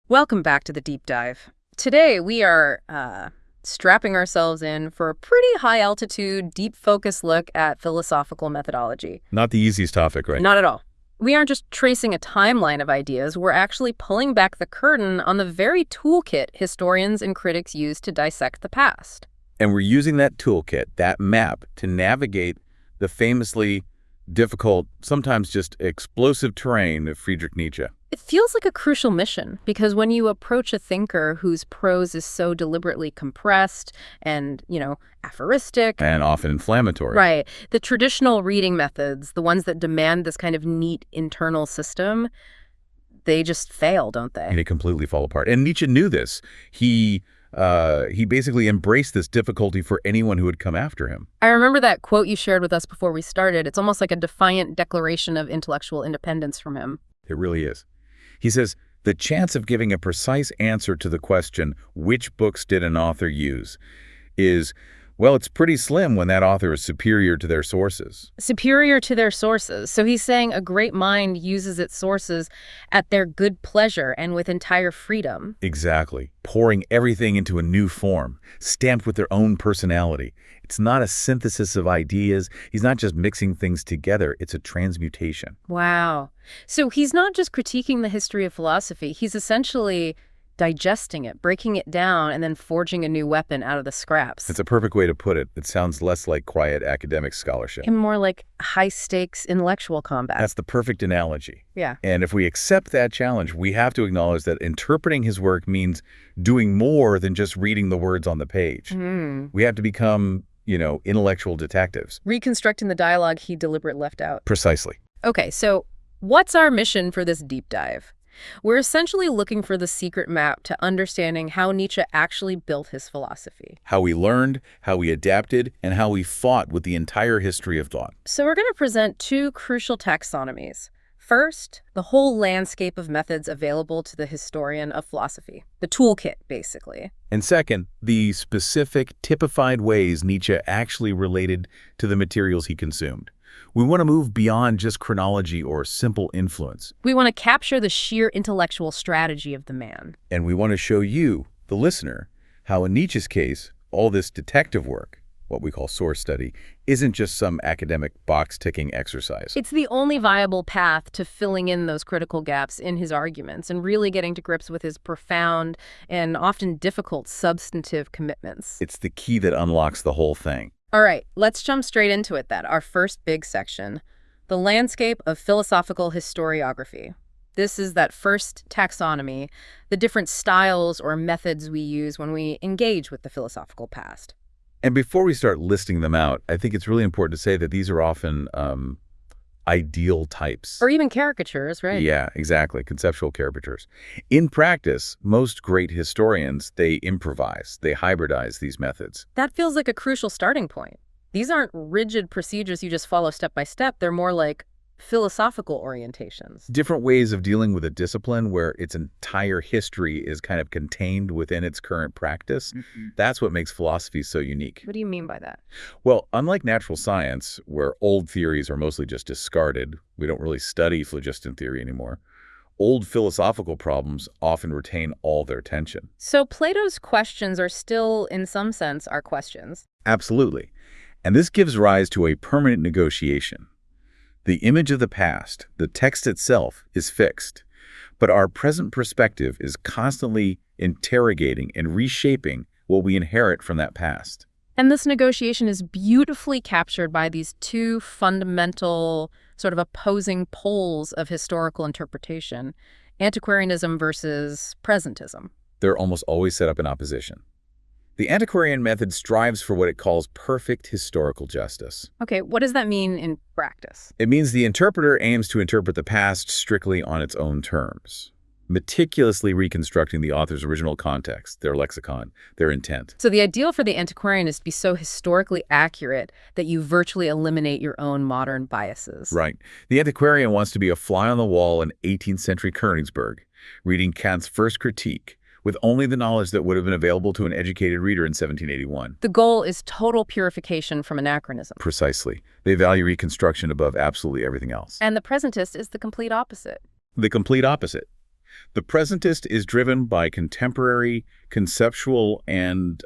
Welcome back to the deep dive. Today we are strapping ourselves in for a pretty high altitude, deep focus look at philosophical methodology. Not the easiest topic, right? Not at all. We aren't just tracing a timeline of ideas, we're actually pulling back the curtain on the very toolkit historians and critics use to dissect the past. And we're using that toolkit, that map, to navigate the famously difficult, sometimes just explosive terrain of Friedrich Nietzsche. It feels like a crucial mission, because when you approach a thinker whose prose is so deliberately compressed and, aphoristic. And often inflammatory. Right. The traditional reading methods, the ones that demand this kind of neat internal system, they just fail, don't they? And they completely fall apart. And Nietzsche knew this. He basically embraced this difficulty for anyone who would come after him. I remember that quote you shared with us before we started. It's almost like a defiant declaration of intellectual independence from him. It really is. He says, the chance of giving a precise answer to the question, which books did an author use, is, well, it's pretty slim when that author is superior to their sources. Superior to their sources. So he's saying a great mind uses its sources at their good pleasure and with entire freedom. Exactly. Pouring everything into a new form, stamped with their own personality. It's not a synthesis of ideas. He's not just mixing things together. It's a transmutation. Wow. So he's not just critiquing the history of philosophy. He's essentially digesting it, breaking it down, and then forging a new weapon out of the scraps. It's a perfect way to put it. It sounds less like quiet academic scholarship. And more like high-stakes intellectual combat. That's the perfect analogy. Yeah. And if we accept that challenge, we have to acknowledge that interpreting his work means doing more than just reading the words on the page. We have to become, intellectual detectives. Reconstructing the dialogue he deliberately left out. Precisely. Okay, so what's our mission for this deep dive? We're essentially looking for the secret map to understanding how Nietzsche actually built his philosophy. How we learned, how we adapted, and how we fought with the entire history of thought. So we're going to present two crucial taxonomies. First, the whole landscape of methods available to the historian of philosophy. The toolkit, basically. And second, the specific, typified ways Nietzsche actually related to the materials he consumed. We want to move beyond just chronology or simple influence. We want to capture the sheer intellectual strategy of the man. And we want to show you, the listener, how in Nietzsche's case, all this detective work, what we call source study, isn't just some academic box-ticking exercise. It's the only viable path to filling in those critical gaps in his arguments and really getting to grips with his profound and often difficult substantive commitments. It's the key that unlocks the whole thing. All right, let's jump straight into it then. Our first big section, the landscape of philosophical historiography. This is that first taxonomy, the different styles or methods we use when we engage with the philosophical past. And before we start listing them out, I think it's really important to say that these are often ideal types. Or even caricatures, right? Yeah, exactly. Conceptual caricatures. In practice, most great historians, they improvise, they hybridize these methods. That feels like a crucial starting point. These aren't rigid procedures you just follow step by step. They're more like philosophical orientations. Different ways of dealing with a discipline where its entire history is kind of contained within its current practice. That's what makes philosophy so unique. What do you mean by that? Well, unlike natural science, where old theories are mostly just discarded, we don't really study phlogiston theory anymore, old philosophical problems often retain all their tension. So Plato's questions are still, in some sense, our questions. Absolutely. And this gives rise to a permanent negotiation. The image of the past, the text itself, is fixed, but our present perspective is constantly interrogating and reshaping what we inherit from that past. And this negotiation is beautifully captured by these two fundamental, sort of opposing poles of historical interpretation, antiquarianism versus presentism. They're almost always set up in opposition. The antiquarian method strives for what it calls perfect historical justice. Okay, what does that mean in practice? It means the interpreter aims to interpret the past strictly on its own terms, meticulously reconstructing the author's original context, their lexicon, their intent. So the ideal for the antiquarian is to be so historically accurate that you virtually eliminate your own modern biases. Right. The antiquarian wants to be a fly on the wall in 18th century Königsberg, reading Kant's first critique, with only the knowledge that would have been available to an educated reader in 1781. The goal is total purification from anachronism. Precisely. They value reconstruction above absolutely everything else. And the presentist is the complete opposite. The complete opposite. The presentist is driven by contemporary, conceptual, and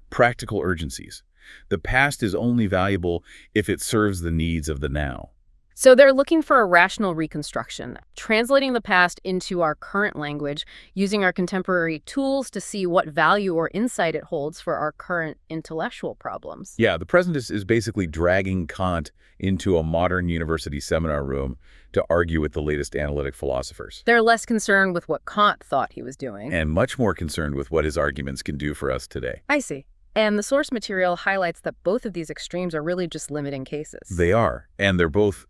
practical urgencies. The past is only valuable if it serves the needs of the now. So they're looking for a rational reconstruction, translating the past into our current language, using our contemporary tools to see what value or insight it holds for our current intellectual problems. Yeah, the presentist is basically dragging Kant into a modern university seminar room to argue with the latest analytic philosophers. They're less concerned with what Kant thought he was doing. And much more concerned with what his arguments can do for us today. I see. And the source material highlights that both of these extremes are really just limiting cases. They are, and they're both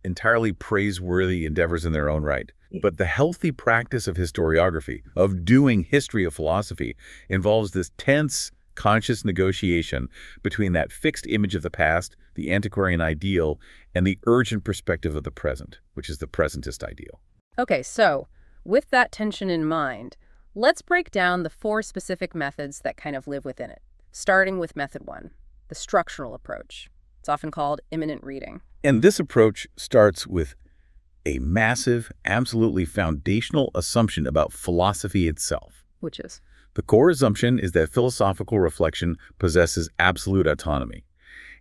entirely praiseworthy endeavors in their own right. But the healthy practice of historiography, of doing history of philosophy, involves this tense, conscious negotiation between that fixed image of the past, the antiquarian ideal, and the urgent perspective of the present, which is the presentist ideal. Okay, so with that tension in mind, let's break down the 4 specific methods that kind of live within it, starting with method 1, the structural approach. It's often called immanent reading. And this approach starts with a massive, absolutely foundational assumption about philosophy itself. Which is? The core assumption is that philosophical reflection possesses absolute autonomy.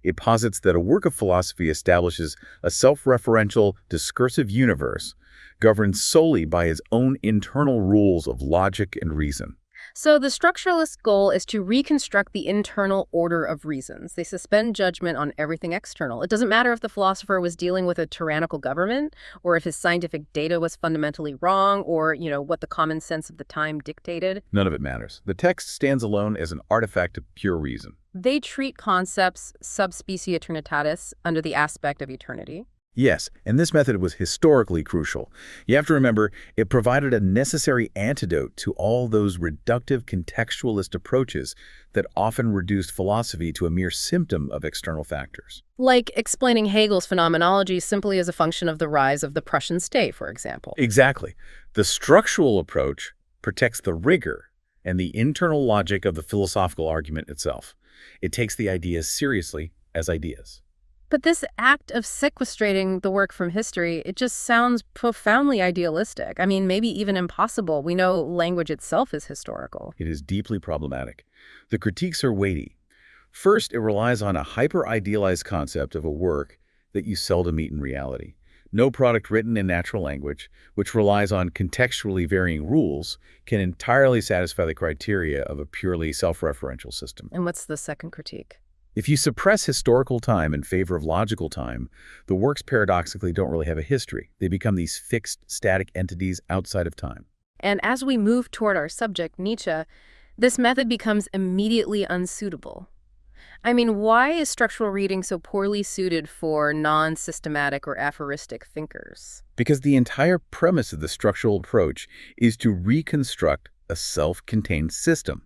It posits that a work of philosophy establishes a self-referential, discursive universe governed solely by its own internal rules of logic and reason. So the structuralist goal is to reconstruct the internal order of reasons. They suspend judgment on everything external. It doesn't matter if the philosopher was dealing with a tyrannical government, or if his scientific data was fundamentally wrong, or, what the common sense of the time dictated. None of it matters. The text stands alone as an artifact of pure reason. They treat concepts sub specie eternitatis under the aspect of eternity. Yes, and this method was historically crucial. You have to remember, it provided a necessary antidote to all those reductive contextualist approaches that often reduced philosophy to a mere symptom of external factors. Like explaining Hegel's phenomenology simply as a function of the rise of the Prussian state, for example. Exactly. The structural approach protects the rigor and the internal logic of the philosophical argument itself. It takes the ideas seriously as ideas. But this act of sequestrating the work from history, it just sounds profoundly idealistic. I mean, maybe even impossible. We know language itself is historical. It is deeply problematic. The critiques are weighty. First, it relies on a hyper-idealized concept of a work that you seldom meet in reality. No product written in natural language, which relies on contextually varying rules, can entirely satisfy the criteria of a purely self-referential system. And what's the second critique? If you suppress historical time in favor of logical time, the works paradoxically don't really have a history. They become these fixed, static entities outside of time. And as we move toward our subject, Nietzsche, this method becomes immediately unsuitable. I mean, why is structural reading so poorly suited for non-systematic or aphoristic thinkers? Because the entire premise of the structural approach is to reconstruct a self-contained system.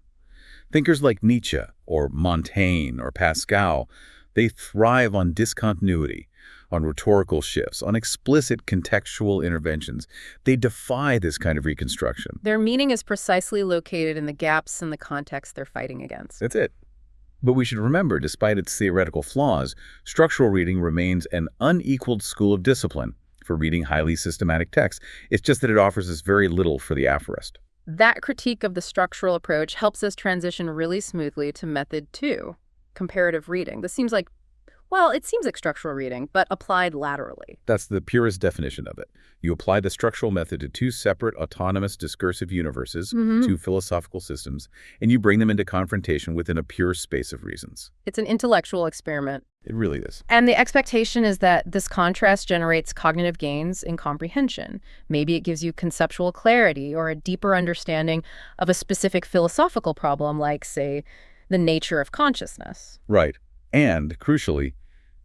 Thinkers like Nietzsche or Montaigne or Pascal, they thrive on discontinuity, on rhetorical shifts, on explicit contextual interventions. They defy this kind of reconstruction. Their meaning is precisely located in the gaps in the context they're fighting against. That's it. But we should remember, despite its theoretical flaws, structural reading remains an unequaled school of discipline for reading highly systematic texts. It's just that it offers us very little for the aphorist. That critique of the structural approach helps us transition really smoothly to method 2, comparative reading. This seems like, it seems like structural reading, but applied laterally. That's the purest definition of it. You apply the structural method to 2 separate, autonomous, discursive universes, 2 philosophical systems, and you bring them into confrontation within a pure space of reasons. It's an intellectual experiment. It really is. And the expectation is that this contrast generates cognitive gains in comprehension. Maybe it gives you conceptual clarity or a deeper understanding of a specific philosophical problem, like, say, the nature of consciousness. Right. And, crucially,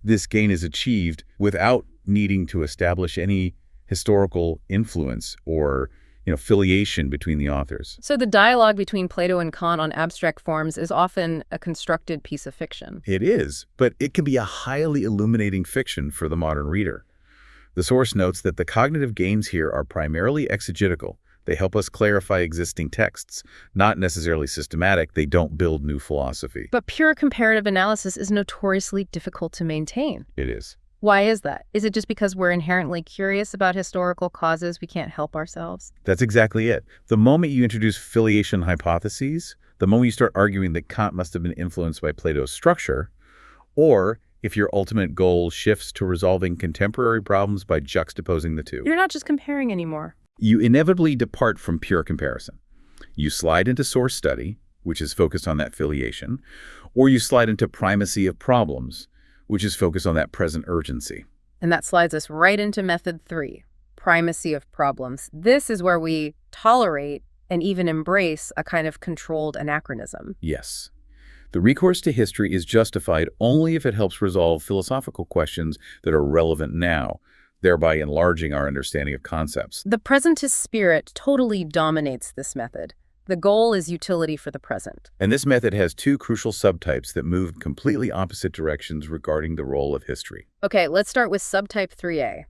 this gain is achieved without needing to establish any historical influence or filiation between the authors. So the dialogue between Plato and Kant on abstract forms is often a constructed piece of fiction. It is, but it can be a highly illuminating fiction for the modern reader. The source notes that the cognitive gains here are primarily exegetical. They help us clarify existing texts, not necessarily systematic. They don't build new philosophy. But pure comparative analysis is notoriously difficult to maintain. It is. Why is that? Is it just because we're inherently curious about historical causes we can't help ourselves? That's exactly it. The moment you introduce filiation hypotheses, the moment you start arguing that Kant must have been influenced by Plato's structure, or if your ultimate goal shifts to resolving contemporary problems by juxtaposing the two, You're not just comparing anymore. you inevitably depart from pure comparison. You slide into source study, which is focused on that filiation, or you slide into primacy of problems, which is focused on that present urgency. And that slides us right into method 3, primacy of problems. This is where we tolerate and even embrace a kind of controlled anachronism. Yes. The recourse to history is justified only if it helps resolve philosophical questions that are relevant now, thereby enlarging our understanding of concepts. The presentist spirit totally dominates this method. The goal is utility for the present. And this method has two crucial subtypes that move in completely opposite directions regarding the role of history. Okay, let's start with subtype 3A,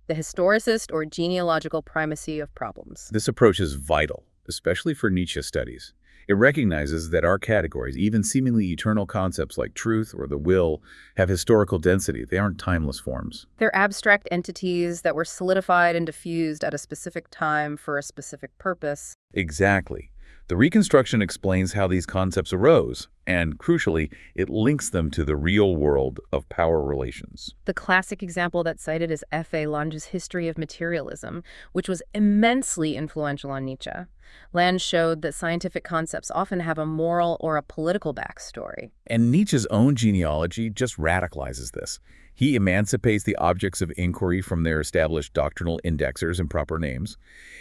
the historicist or genealogical primacy of problems. This approach is vital, especially for Nietzsche studies. It recognizes that our categories, even seemingly eternal concepts like truth or the will, have historical density. They aren't timeless forms. They're abstract entities that were solidified and diffused at a specific time for a specific purpose. Exactly. The reconstruction explains how these concepts arose, and crucially, it links them to the real world of power relations. The classic example that's cited is F.A. Lange's History of Materialism, which was immensely influential on Nietzsche. Lange showed that scientific concepts often have a moral or a political backstory. And Nietzsche's own genealogy just radicalizes this. He emancipates the objects of inquiry from their established doctrinal indexers and proper names.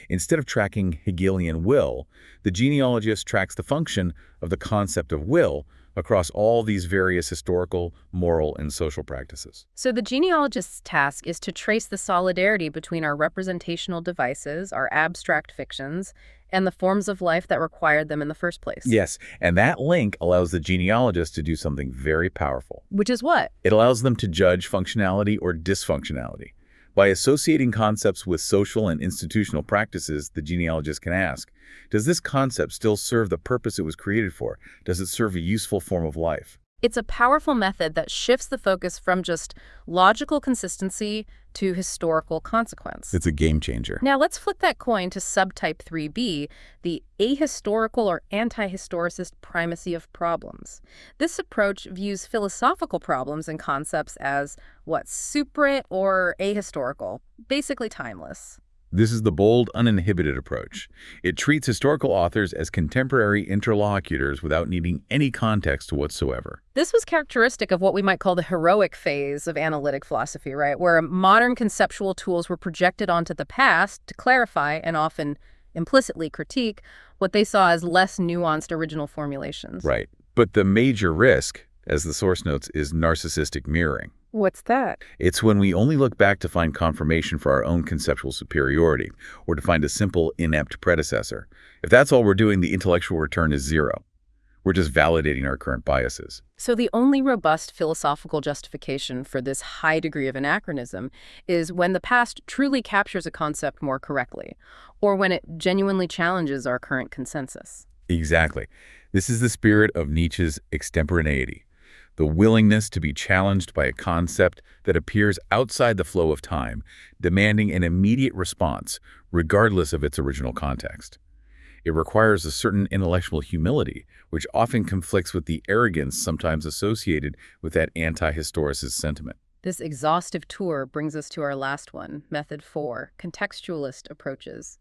Instead of tracking Hegelian will, the genealogist tracks the function of the concept of will across all these various historical, moral, and social practices. So the genealogist's task is to trace the solidarity between our representational devices, our abstract fictions, and the forms of life that required them in the first place. Yes, and that link allows the genealogist to do something very powerful. Which is what? It allows them to judge functionality or dysfunctionality. By associating concepts with social and institutional practices, the genealogist can ask, does this concept still serve the purpose it was created for? Does it serve a useful form of life? It's a powerful method that shifts the focus from just logical consistency to historical consequence. It's a game changer. Now let's flip that coin to subtype 3B, the ahistorical or anti-historicist primacy of problems. This approach views philosophical problems and concepts as, separate or ahistorical, basically timeless. This is the bold, uninhibited approach. It treats historical authors as contemporary interlocutors without needing any context whatsoever. This was characteristic of what we might call the heroic phase of analytic philosophy, right? Where modern conceptual tools were projected onto the past to clarify and often implicitly critique what they saw as less nuanced original formulations. Right. But the major risk, as the source notes, is narcissistic mirroring. What's that? It's when we only look back to find confirmation for our own conceptual superiority, or to find a simple, inept predecessor. If that's all we're doing, the intellectual return is zero. We're just validating our current biases. So the only robust philosophical justification for this high degree of anachronism is when the past truly captures a concept more correctly, or when it genuinely challenges our current consensus. Exactly. This is the spirit of Nietzsche's extemporaneity. The willingness to be challenged by a concept that appears outside the flow of time, demanding an immediate response, regardless of its original context. It requires a certain intellectual humility, which often conflicts with the arrogance sometimes associated with that anti-historicist sentiment. This exhaustive tour brings us to our last one, Method 4, contextualist approaches.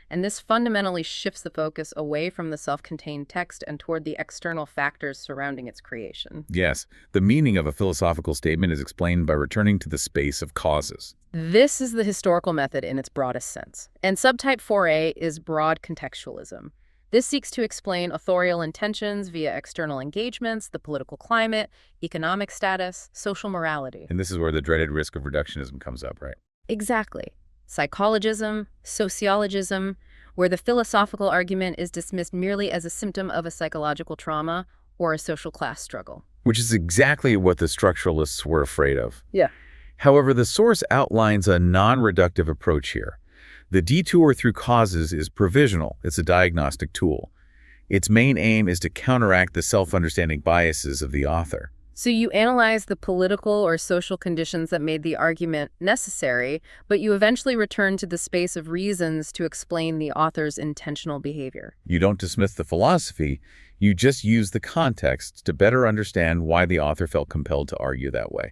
And this fundamentally shifts the focus away from the self-contained text and toward the external factors surrounding its creation. Yes, the meaning of a philosophical statement is explained by returning to the space of causes. This is the historical method in its broadest sense. And subtype 4A is broad contextualism. This seeks to explain authorial intentions via external engagements, the political climate, economic status, social morality. And this is where the dreaded risk of reductionism comes up, right? Exactly. Psychologism, sociologism, where the philosophical argument is dismissed merely as a symptom of a psychological trauma or a social class struggle. Which is exactly what the structuralists were afraid of. Yeah. However, the source outlines a non-reductive approach here. The detour through causes is provisional. It's a diagnostic tool. Its main aim is to counteract the self-understanding biases of the author. So you analyze the political or social conditions that made the argument necessary, but you eventually return to the space of reasons to explain the author's intentional behavior. You don't dismiss the philosophy, you just use the context to better understand why the author felt compelled to argue that way.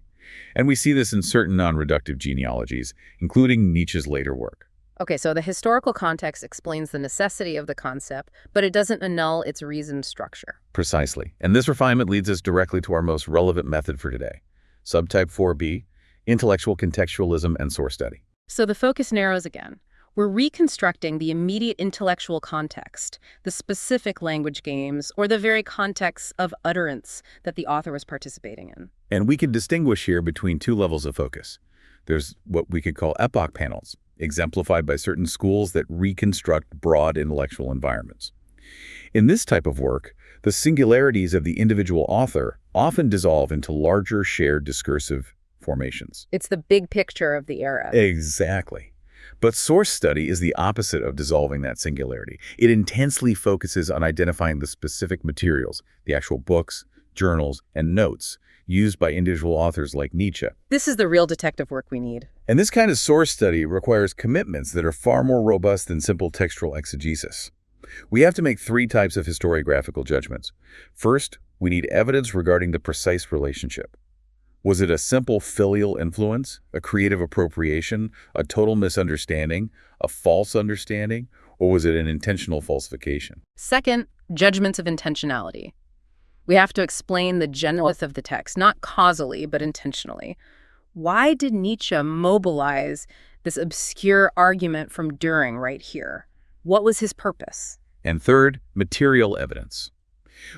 And we see this in certain non-reductive genealogies, including Nietzsche's later work. Okay, so the historical context explains the necessity of the concept, but it doesn't annul its reasoned structure. Precisely. And this refinement leads us directly to our most relevant method for today. Subtype 4b, intellectual contextualism and source study. So the focus narrows again. We're reconstructing the immediate intellectual context, the specific language games, or the very context of utterance that the author was participating in. And we can distinguish here between two levels of focus. There's what we could call epoch panels, exemplified by certain schools that reconstruct broad intellectual environments. In this type of work, the singularities of the individual author often dissolve into larger shared discursive formations. It's the big picture of the era. Exactly. But source study is the opposite of dissolving that singularity. It intensely focuses on identifying the specific materials, the actual books, journals, and notes used by individual authors like Nietzsche. This is the real detective work we need. And this kind of source study requires commitments that are far more robust than simple textual exegesis. We have to make three types of historiographical judgments. First, we need evidence regarding the precise relationship. Was it a simple filial influence, a creative appropriation, a total misunderstanding, a false understanding, or was it an intentional falsification? Second, judgments of intentionality. We have to explain the genesis of the text, not causally, but intentionally. Why did Nietzsche mobilize this obscure argument from Düring right here? What was his purpose? And third, material evidence.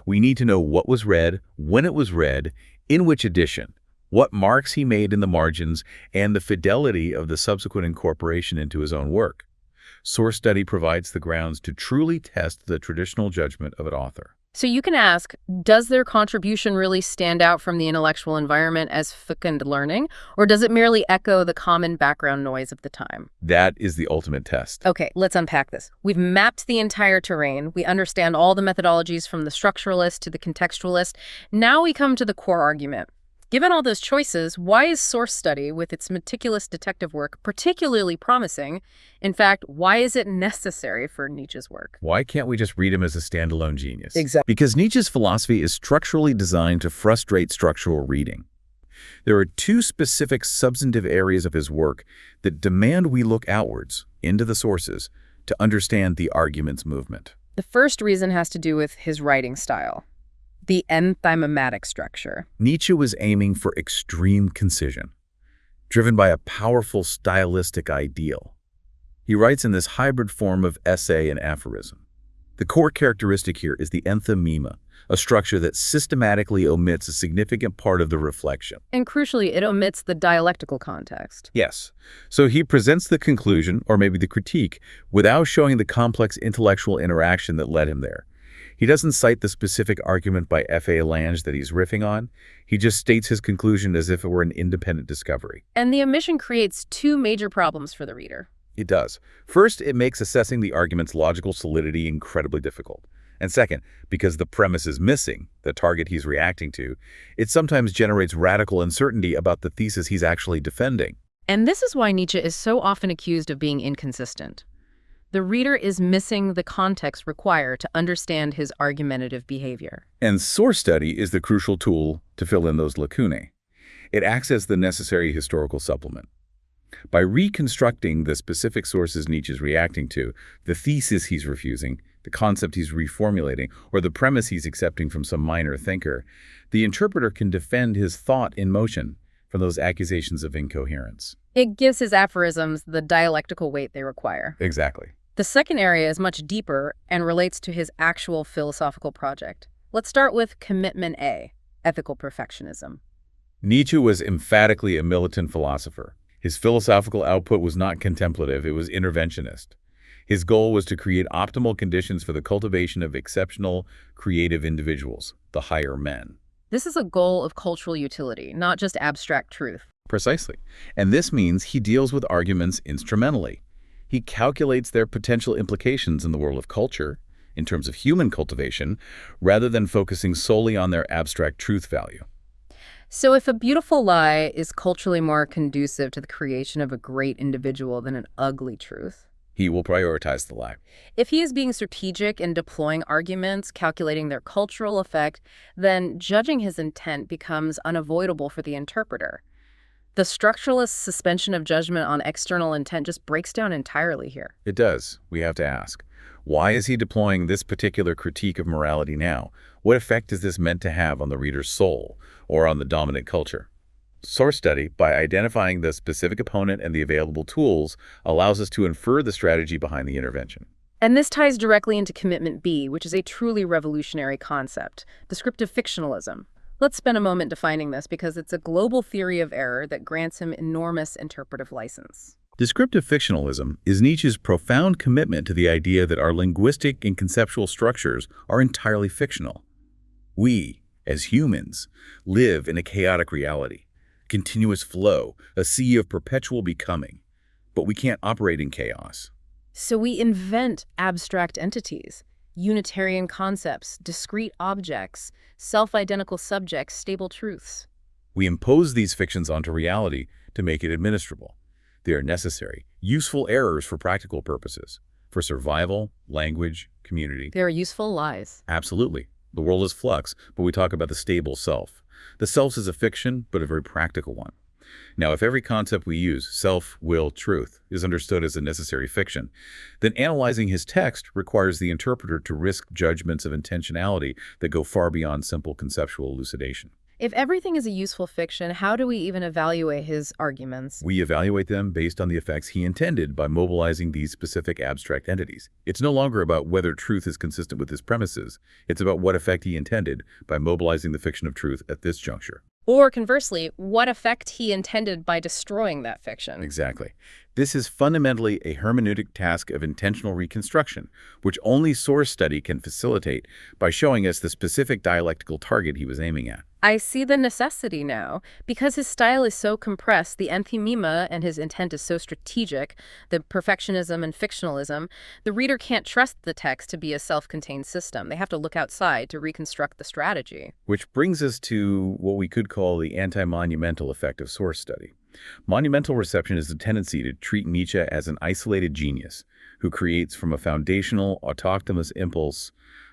We need to know what was read, when it was read, in which edition, what marks he made in the margins, and the fidelity of the subsequent incorporation into his own work. Source study provides the grounds to truly test the traditional judgment of an author. So you can ask, does their contribution really stand out from the intellectual environment as fecund learning, or does it merely echo the common background noise of the time? That is the ultimate test. Okay, let's unpack this. We've mapped the entire terrain. We understand all the methodologies from the structuralist to the contextualist. Now we come to the core argument. Given all those choices, why is source study, with its meticulous detective work, particularly promising? In fact, why is it necessary for Nietzsche's work? Why can't we just read him as a standalone genius? Exactly. Because Nietzsche's philosophy is structurally designed to frustrate structural reading. There are two specific substantive areas of his work that demand we look outwards, into the sources, to understand the argument's movement. The first reason has to do with his writing style. The enthymematic structure. Nietzsche was aiming for extreme concision, driven by a powerful stylistic ideal. He writes in this hybrid form of essay and aphorism. The core characteristic here is the enthymema, a structure that systematically omits a significant part of the reflection. And crucially, it omits the dialectical context. Yes. So he presents the conclusion, or maybe the critique, without showing the complex intellectual interaction that led him there. He doesn't cite the specific argument by F.A. Lange that he's riffing on. He just states his conclusion as if it were an independent discovery. And the omission creates two major problems for the reader. It does. First, it makes assessing the argument's logical solidity incredibly difficult. And second, because the premise is missing, the target he's reacting to, it sometimes generates radical uncertainty about the thesis he's actually defending. And this is why Nietzsche is so often accused of being inconsistent. The reader is missing the context required to understand his argumentative behavior. And source study is the crucial tool to fill in those lacunae. It acts as the necessary historical supplement. By reconstructing the specific sources Nietzsche's reacting to, the thesis he's refusing, the concept he's reformulating, or the premise he's accepting from some minor thinker, the interpreter can defend his thought in motion from those accusations of incoherence. It gives his aphorisms the dialectical weight they require. Exactly. The second area is much deeper and relates to his actual philosophical project. Let's start with commitment A, ethical perfectionism. Nietzsche was emphatically a militant philosopher. His philosophical output was not contemplative, it was interventionist. His goal was to create optimal conditions for the cultivation of exceptional, creative individuals, the higher men. This is a goal of cultural utility, not just abstract truth. Precisely. And this means he deals with arguments instrumentally. He calculates their potential implications in the world of culture, in terms of human cultivation, rather than focusing solely on their abstract truth value. So if a beautiful lie is culturally more conducive to the creation of a great individual than an ugly truth, He will prioritize the lie. if he is being strategic in deploying arguments, calculating their cultural effect, then judging his intent becomes unavoidable for the interpreter. The structuralist suspension of judgment on external intent just breaks down entirely here. It does. We have to ask, why is he deploying this particular critique of morality now? What effect is this meant to have on the reader's soul or on the dominant culture? Source study, by identifying the specific opponent and the available tools, allows us to infer the strategy behind the intervention. And this ties directly into Commitment B, which is a truly revolutionary concept, descriptive fictionalism. Let's spend a moment defining this because it's a global theory of error that grants him enormous interpretive license. Descriptive fictionalism is Nietzsche's profound commitment to the idea that our linguistic and conceptual structures are entirely fictional. We, as humans, live in a chaotic reality, continuous flow, a sea of perpetual becoming, but we can't operate in chaos. So we invent abstract entities, unitarian concepts, discrete objects, self-identical subjects, stable truths. We impose these fictions onto reality to make it administrable. They are necessary, useful errors for practical purposes, for survival, language, community. They are useful lies. Absolutely. The world is flux, but we talk about the stable self. The self is a fiction, but a very practical one. Now, if every concept we use, self, will, truth, is understood as a necessary fiction, then analyzing his text requires the interpreter to risk judgments of intentionality that go far beyond simple conceptual elucidation. If everything is a useful fiction, how do we even evaluate his arguments? We evaluate them based on the effects he intended by mobilizing these specific abstract entities. It's no longer about whether truth is consistent with his premises. It's about what effect he intended by mobilizing the fiction of truth at this juncture. Or conversely, what effect he intended by destroying that fiction. Exactly. This is fundamentally a hermeneutic task of intentional reconstruction, which only source study can facilitate by showing us the specific dialectical target he was aiming at. I see the necessity now. Because his style is so compressed, the enthymema and his intent is so strategic, the perfectionism and fictionalism, the reader can't trust the text to be a self-contained system. They have to look outside to reconstruct the strategy. Which brings us to what we could call the anti-monumental effect of source study. Monumental reception is the tendency to treat Nietzsche as an isolated genius who creates from a foundational, autochthonous impulse,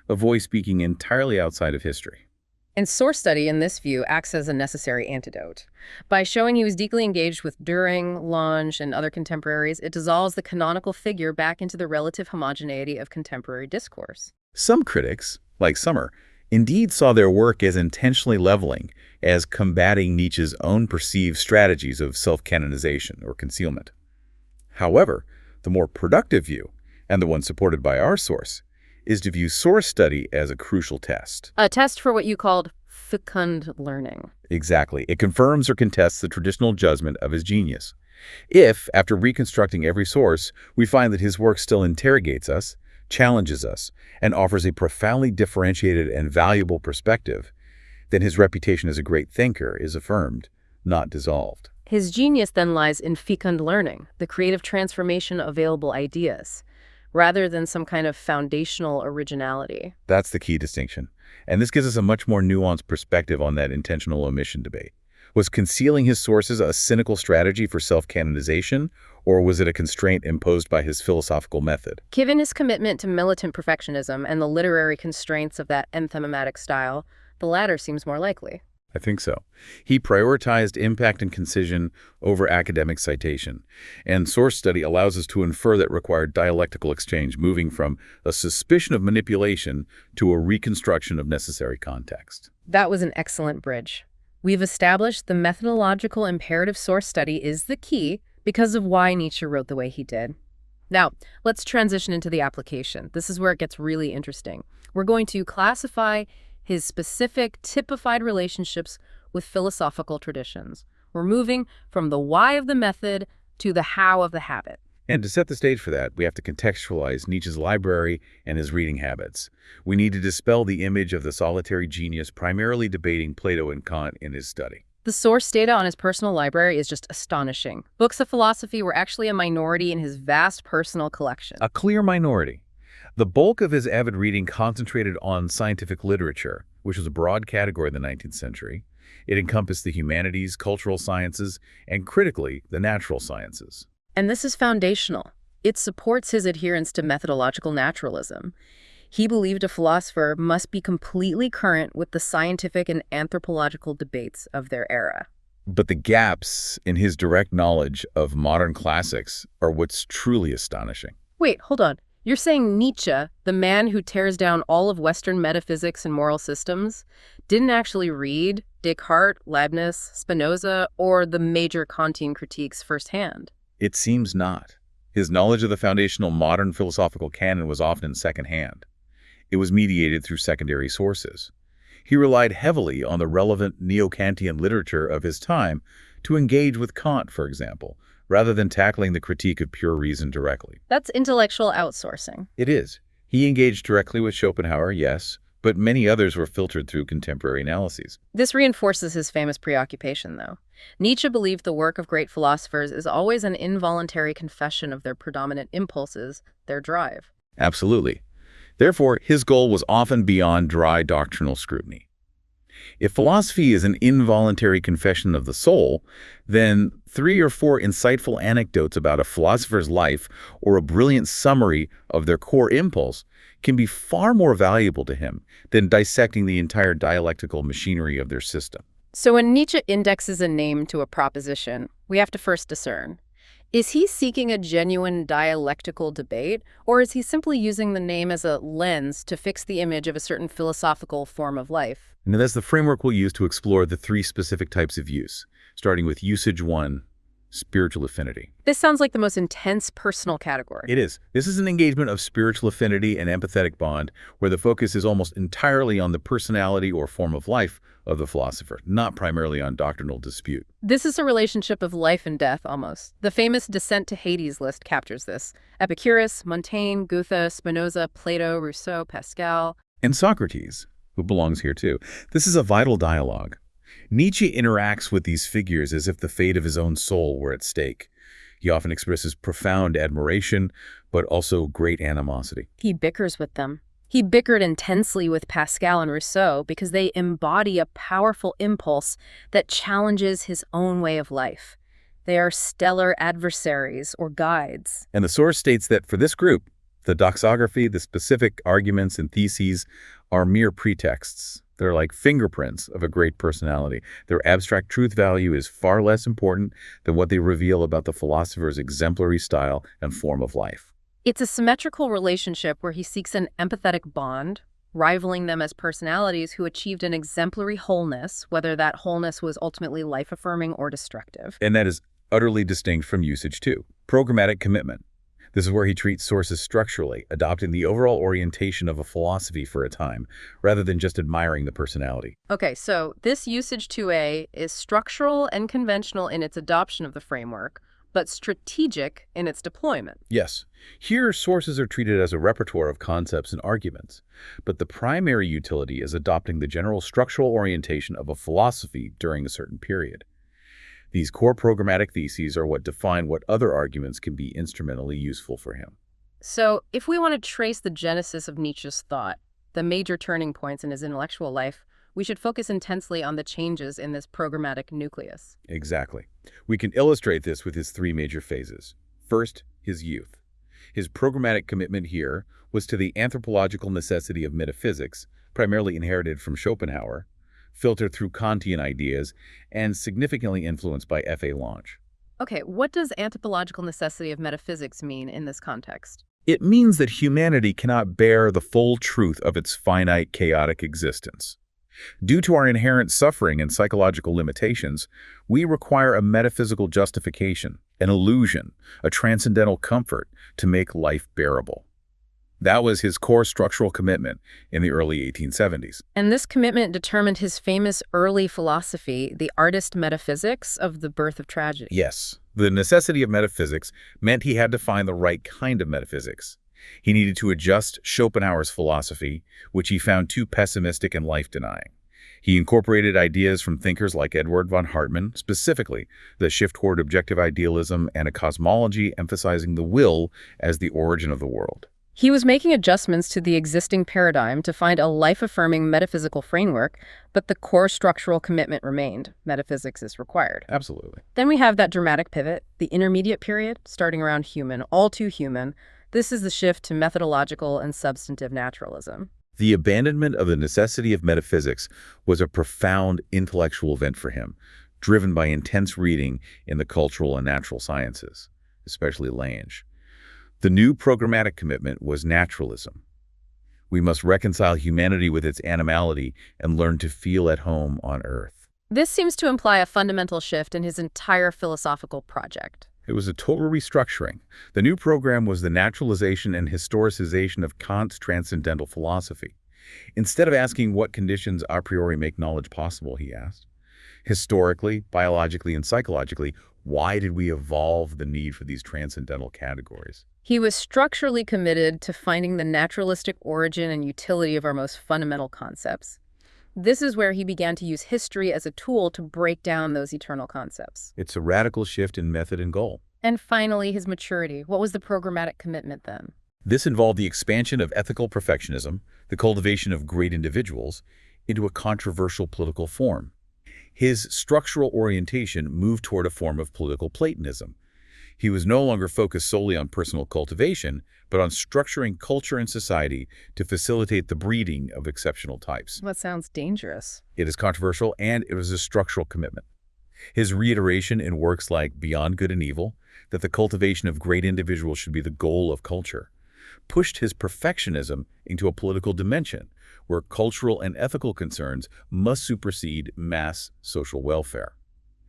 a voice speaking entirely outside of history. And source study, in this view, acts as a necessary antidote. By showing he was deeply engaged with Dühring, Lange, and other contemporaries, it dissolves the canonical figure back into the relative homogeneity of contemporary discourse. Some critics, like Sommer, indeed saw their work as intentionally leveling, as combating Nietzsche's own perceived strategies of self-canonization or concealment. However, the more productive view, and the one supported by our source, is to view source study as a crucial test. A test for what you called fecund learning. Exactly. It confirms or contests the traditional judgment of his genius. If, after reconstructing every source, we find that his work still interrogates us, challenges us, and offers a profoundly differentiated and valuable perspective, then his reputation as a great thinker is affirmed, not dissolved. His genius then lies in fecund learning, the creative transformation of available ideas, rather than some kind of foundational originality. That's the key distinction. And this gives us a much more nuanced perspective on that intentional omission debate. Was concealing his sources a cynical strategy for self-canonization, or was it a constraint imposed by his philosophical method? Given his commitment to militant perfectionism and the literary constraints of that enthymematic style, the latter seems more likely. I think so. He prioritized impact and concision over academic citation, and source study allows us to infer that required dialectical exchange, moving from a suspicion of manipulation to a reconstruction of necessary context. That was an excellent bridge. We've established the methodological imperative source study is the key because of why Nietzsche wrote the way he did. Now, let's transition into the application. This is where it gets really interesting. We're going to classify his specific, typified relationships with philosophical traditions. We're moving from the why of the method to the how of the habit. And to set the stage for that, we have to contextualize Nietzsche's library and his reading habits. We need to dispel the image of the solitary genius primarily debating Plato and Kant in his study. The source data on his personal library is just astonishing. Books of philosophy were actually a minority in his vast personal collection. A clear minority. The bulk of his avid reading concentrated on scientific literature, which was a broad category in the 19th century, It encompassed the humanities, cultural sciences, and critically, the natural sciences. And this is foundational. It supports his adherence to methodological naturalism. He believed a philosopher must be completely current with the scientific and anthropological debates of their era. But the gaps in his direct knowledge of modern classics are what's truly astonishing. Wait, hold on. You're saying Nietzsche, the man who tears down all of Western metaphysics and moral systems, didn't actually read Descartes, Leibniz, Spinoza, or the major Kantian critiques firsthand? It seems not. His knowledge of the foundational modern philosophical canon was often secondhand. It was mediated through secondary sources. He relied heavily on the relevant neo-Kantian literature of his time to engage with Kant, for example, rather than tackling the critique of pure reason directly. That's intellectual outsourcing. It is. He engaged directly with Schopenhauer, yes, but many others were filtered through contemporary analyses. This reinforces his famous preoccupation, though. Nietzsche believed the work of great philosophers is always an involuntary confession of their predominant impulses, their drive. Absolutely. Therefore, his goal was often beyond dry doctrinal scrutiny. If philosophy is an involuntary confession of the soul, then 3 or 4 insightful anecdotes about a philosopher's life or a brilliant summary of their core impulse can be far more valuable to him than dissecting the entire dialectical machinery of their system. So when Nietzsche indexes a name to a proposition, we have to first discern. Is he seeking a genuine dialectical debate, or is he simply using the name as a lens to fix the image of a certain philosophical form of life? And that's the framework we'll use to explore the 3 specific types of use, starting with usage 1, spiritual affinity. This sounds like the most intense personal category. It is. This is an engagement of spiritual affinity and empathetic bond where the focus is almost entirely on the personality or form of life of the philosopher, not primarily on doctrinal dispute. This is a relationship of life and death, almost. The famous Descent to Hades list captures this. Epicurus, Montaigne, Goethe, Spinoza, Plato, Rousseau, Pascal. And Socrates, who belongs here too. This is a vital dialogue. Nietzsche interacts with these figures as if the fate of his own soul were at stake. He often expresses profound admiration, but also great animosity. He bickers with them. He bickered intensely with Pascal and Rousseau because they embody a powerful impulse that challenges his own way of life. They are stellar adversaries or guides. And the source states that for this group, the doxography, the specific arguments and theses, are mere pretexts. They're like fingerprints of a great personality. Their abstract truth value is far less important than what they reveal about the philosopher's exemplary style and form of life. It's a symmetrical relationship where he seeks an empathetic bond, rivaling them as personalities who achieved an exemplary wholeness, whether that wholeness was ultimately life-affirming or destructive. And that is utterly distinct from usage 2, programmatic commitment. This is where he treats sources structurally, adopting the overall orientation of a philosophy for a time, rather than just admiring the personality. Okay, so this usage 2A is structural and conventional in its adoption of the framework, but strategic in its deployment. Yes, here sources are treated as a repertoire of concepts and arguments, but the primary utility is adopting the general structural orientation of a philosophy during a certain period. These core programmatic theses are what define what other arguments can be instrumentally useful for him. So, if we want to trace the genesis of Nietzsche's thought, the major turning points in his intellectual life, we should focus intensely on the changes in this programmatic nucleus. Exactly. We can illustrate this with his 3 major phases. First, his youth. His programmatic commitment here was to the anthropological necessity of metaphysics, primarily inherited from Schopenhauer, filtered through Kantian ideas, and significantly influenced by F.A. Lange. Okay, what does anthropological necessity of metaphysics mean in this context? It means that humanity cannot bear the full truth of its finite, chaotic existence. Due to our inherent suffering and psychological limitations, we require a metaphysical justification, an illusion, a transcendental comfort to make life bearable. That was his core structural commitment in the early 1870s. And this commitment determined his famous early philosophy, the artist metaphysics of the birth of tragedy. Yes, the necessity of metaphysics meant he had to find the right kind of metaphysics. He needed to adjust Schopenhauer's philosophy, which he found too pessimistic and life-denying. He incorporated ideas from thinkers like Edward von Hartmann, specifically the shift toward objective idealism and a cosmology emphasizing the will as the origin of the world. He was making adjustments to the existing paradigm to find a life-affirming metaphysical framework, but the core structural commitment remained. Metaphysics is required. Absolutely. Then we have that dramatic pivot, the intermediate period, starting around human, all too human. This is the shift to methodological and substantive naturalism. The abandonment of the necessity of metaphysics was a profound intellectual event for him, driven by intense reading in the cultural and natural sciences, especially Lange. The new programmatic commitment was naturalism. We must reconcile humanity with its animality and learn to feel at home on Earth. This seems to imply a fundamental shift in his entire philosophical project. It was a total restructuring. The new program was the naturalization and historicization of Kant's transcendental philosophy. Instead of asking what conditions a priori make knowledge possible, he asked, historically, biologically, and psychologically, why did we evolve the need for these transcendental categories? He was structurally committed to finding the naturalistic origin and utility of our most fundamental concepts. This is where he began to use history as a tool to break down those eternal concepts. It's a radical shift in method and goal. And finally, his maturity. What was the programmatic commitment then? This involved the expansion of ethical perfectionism, the cultivation of great individuals, into a controversial political form. His structural orientation moved toward a form of political Platonism. He was no longer focused solely on personal cultivation, but on structuring culture and society to facilitate the breeding of exceptional types. That sounds dangerous. It is controversial, and it was a structural commitment. His reiteration in works like Beyond Good and Evil, that the cultivation of great individuals should be the goal of culture, pushed his perfectionism into a political dimension, where cultural and ethical concerns must supersede mass social welfare.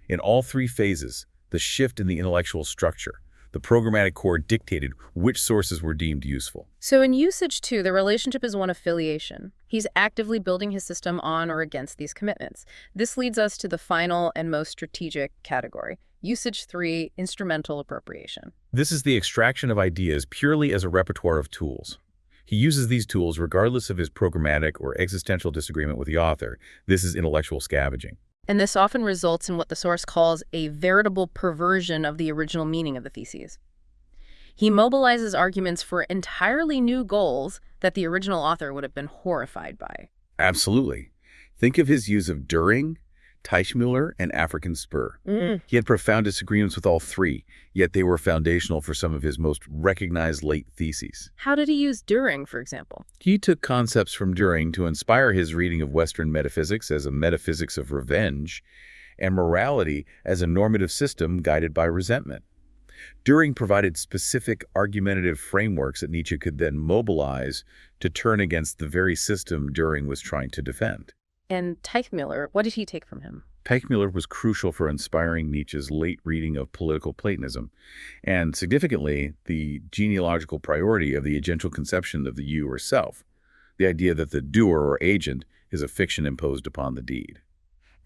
In all three phases, the shift in the intellectual structure, the programmatic core dictated which sources were deemed useful. So in usage 2, the relationship is one of affiliation. He's actively building his system on or against these commitments. This leads us to the final and most strategic category. Usage 3, instrumental appropriation. This is the extraction of ideas purely as a repertoire of tools. He uses these tools regardless of his programmatic or existential disagreement with the author. This is intellectual scavenging. And this often results in what the source calls a veritable perversion of the original meaning of the theses. He mobilizes arguments for entirely new goals that the original author would have been horrified by. Absolutely. Think of his use of Düring, Teichmüller, and African spur. He had profound disagreements with all three, yet they were foundational for some of his most recognized late theses. How did he use Düring, for example? He took concepts from Düring to inspire his reading of Western metaphysics as a metaphysics of revenge, and morality as a normative system guided by resentment. Düring provided specific argumentative frameworks that Nietzsche could then mobilize to turn against the very system Düring was trying to defend. And Teichmüller, what did he take from him? Teichmüller was crucial for inspiring Nietzsche's late reading of political Platonism, and significantly, the genealogical priority of the agential conception of the you or self, the idea that the doer or agent is a fiction imposed upon the deed.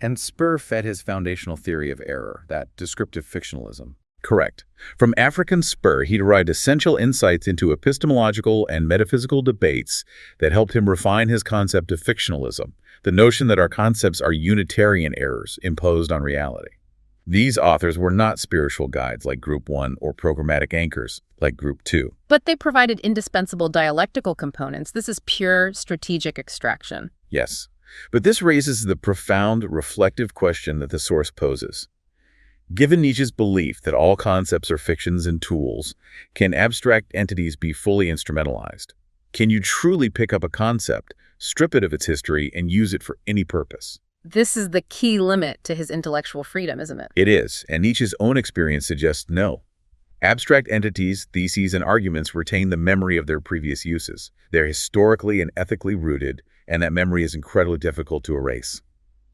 And Spur fed his foundational theory of error, that descriptive fictionalism. Correct. From African Spur, he derived essential insights into epistemological and metaphysical debates that helped him refine his concept of fictionalism, the notion that our concepts are Unitarian errors imposed on reality. These authors were not spiritual guides like Group 1 or programmatic anchors like Group 2. But they provided indispensable dialectical components. This is pure strategic extraction. Yes, but this raises the profound reflective question that the source poses. Given Nietzsche's belief that all concepts are fictions and tools, can abstract entities be fully instrumentalized? Can you truly pick up a concept, strip it of its history, and use it for any purpose? This is the key limit to his intellectual freedom, isn't it? It is, and Nietzsche's own experience suggests no. Abstract entities, theses, and arguments retain the memory of their previous uses. They're historically and ethically rooted, and that memory is incredibly difficult to erase.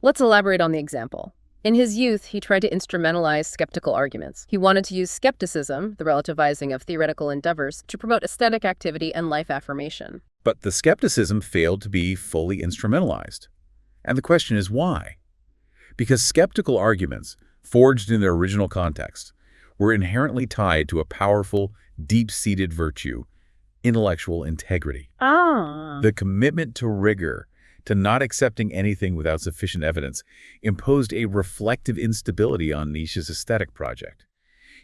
Let's elaborate on the example. In his youth, he tried to instrumentalize skeptical arguments. He wanted to use skepticism, the relativizing of theoretical endeavors, to promote aesthetic activity and life affirmation. But the skepticism failed to be fully instrumentalized. And the question is why? Because skeptical arguments, forged in their original context, were inherently tied to a powerful, deep-seated virtue, intellectual integrity. The commitment to rigor, to not accepting anything without sufficient evidence, imposed a reflective instability on Nietzsche's aesthetic project.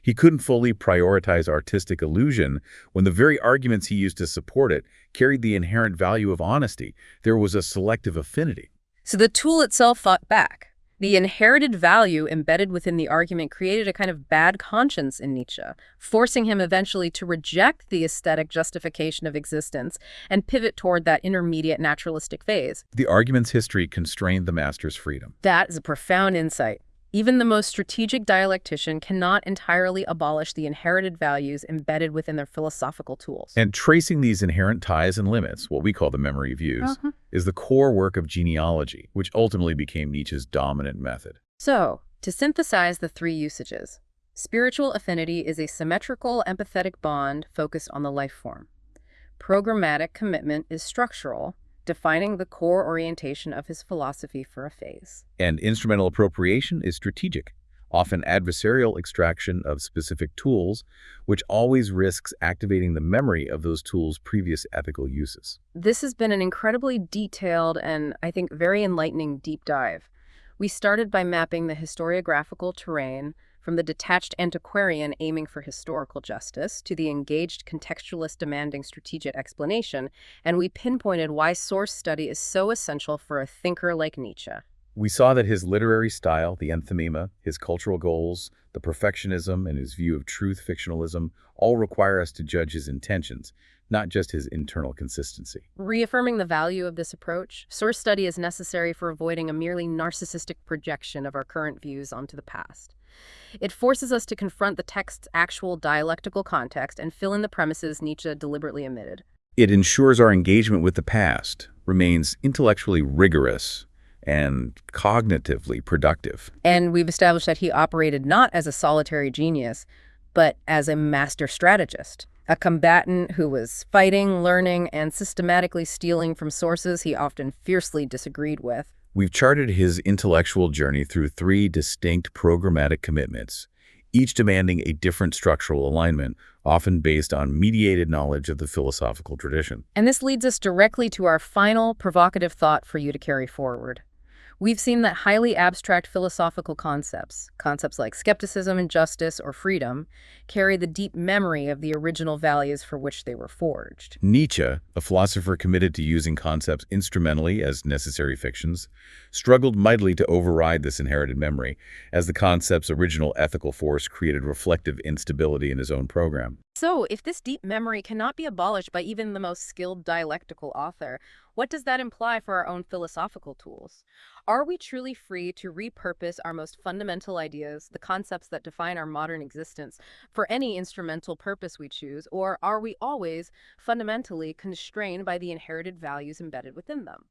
He couldn't fully prioritize artistic illusion when the very arguments he used to support it carried the inherent value of honesty. There was a selective affinity. So the tool itself fought back. The inherited value embedded within the argument created a kind of bad conscience in Nietzsche, forcing him eventually to reject the aesthetic justification of existence and pivot toward that intermediate naturalistic phase. The argument's history constrained the master's freedom. That is a profound insight. Even the most strategic dialectician cannot entirely abolish the inherited values embedded within their philosophical tools. And tracing these inherent ties and limits, what we call the memory views, is the core work of genealogy, which ultimately became Nietzsche's dominant method. So, to synthesize the three usages, spiritual affinity is a symmetrical empathetic bond focused on the life form. Programmatic commitment is structural, defining the core orientation of his philosophy for a phase. And instrumental appropriation is strategic, often adversarial extraction of specific tools, which always risks activating the memory of those tools' previous ethical uses. This has been an incredibly detailed and, I think, very enlightening deep dive. We started by mapping the historiographical terrain from the detached antiquarian aiming for historical justice to the engaged contextualist demanding strategic explanation, and we pinpointed why source study is so essential for a thinker like Nietzsche. We saw that his literary style, the enthymema, his cultural goals, the perfectionism, and his view of truth fictionalism all require us to judge his intentions, not just his internal consistency. Reaffirming the value of this approach, source study is necessary for avoiding a merely narcissistic projection of our current views onto the past. It forces us to confront the text's actual dialectical context and fill in the premises Nietzsche deliberately omitted. It ensures our engagement with the past remains intellectually rigorous and cognitively productive. And we've established that he operated not as a solitary genius, but as a master strategist, a combatant who was fighting, learning, and systematically stealing from sources he often fiercely disagreed with. We've charted his intellectual journey through three distinct programmatic commitments, each demanding a different structural alignment, often based on mediated knowledge of the philosophical tradition. And this leads us directly to our final provocative thought for you to carry forward. We've seen that highly abstract philosophical concepts like skepticism and justice or freedom, carry the deep memory of the original values for which they were forged. Nietzsche, a philosopher committed to using concepts instrumentally as necessary fictions, struggled mightily to override this inherited memory, as the concept's original ethical force created reflective instability in his own program. So, if this deep memory cannot be abolished by even the most skilled dialectical author, what does that imply for our own philosophical tools? Are we truly free to repurpose our most fundamental ideas, the concepts that define our modern existence, for any instrumental purpose we choose, or are we always fundamentally constrained by the inherited values embedded within them?